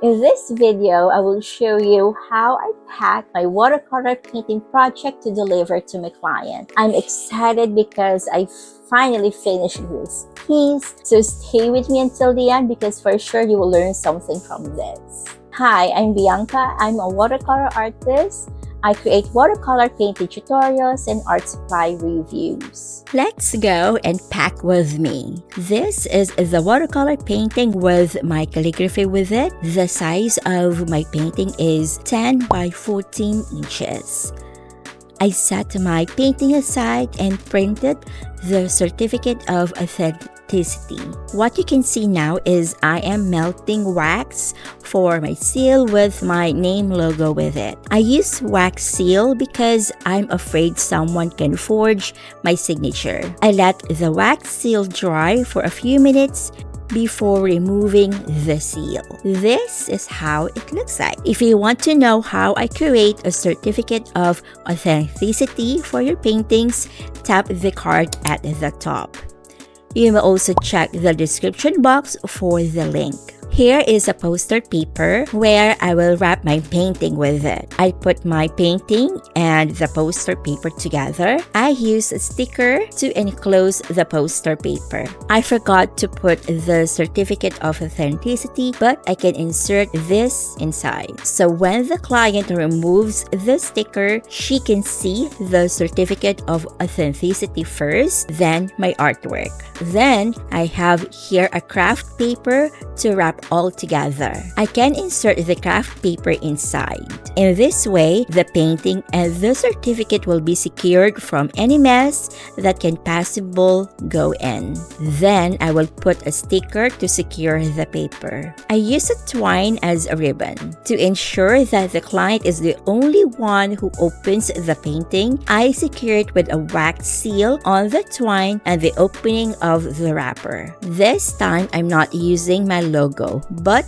In this video, I will show you how I packed my watercolor painting project to deliver to my client. I'm excited because I finally finished this piece, so stay with me until the end because for sure you will learn something from this. Hi, I'm Bianca. I'm a watercolor artist. I create watercolor painting tutorials and art supply reviews. Let's go and pack with me. This is the watercolor painting with my calligraphy with it. The size of my painting is 10 by 14 inches. I set my painting aside and printed the certificate of authenticity. What you can see now is I am melting wax for my seal with my name logo with it. I use wax seal because I'm afraid someone can forge my signature. I let the wax seal dry for a few minutes before removing the seal. This is how it looks like. If you want to know how I create a certificate of authenticity for your paintings, tap the card at the top. You may also check the description box for the link. Here is a poster paper where I will wrap my painting with it. I put my painting and the poster paper together. I use a sticker to enclose the poster paper. I forgot to put the certificate of authenticity, but I can insert this inside. So when the client removes the sticker, she can see the certificate of authenticity first, then my artwork. Then I have here a craft paper to wrap all together. I can insert the craft paper inside. In this way, the painting and the certificate will be secured from any mess that can possibly go in. Then I will put a sticker to secure the paper. I use a twine as a ribbon. To ensure that the client is the only one who opens the painting, I secure it with a wax seal on the twine and the opening of the wrapper. This time, I'm not using my logo, but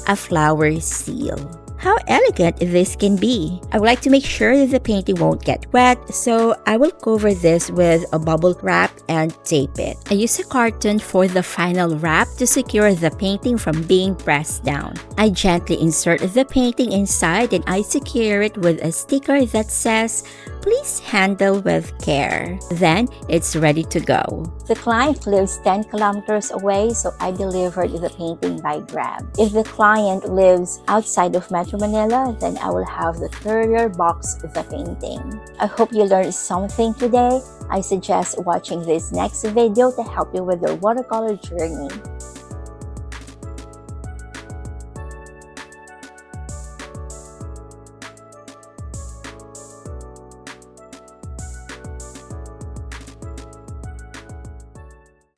a flower seal. How elegant this can be. I would like to make sure that the painting won't get wet, so I will cover this with a bubble wrap and tape it. I use a carton for the final wrap to secure the painting from being pressed down. I gently insert the painting inside and I secure it with a sticker that says, "Please handle with care." Then it's ready to go. The client lives 10 kilometers away, so I delivered the painting by Grab. If the client lives outside of Metro Manila, then I will have the courier box the painting. I hope you learned something today. I suggest watching this next video to help you with your watercolor journey.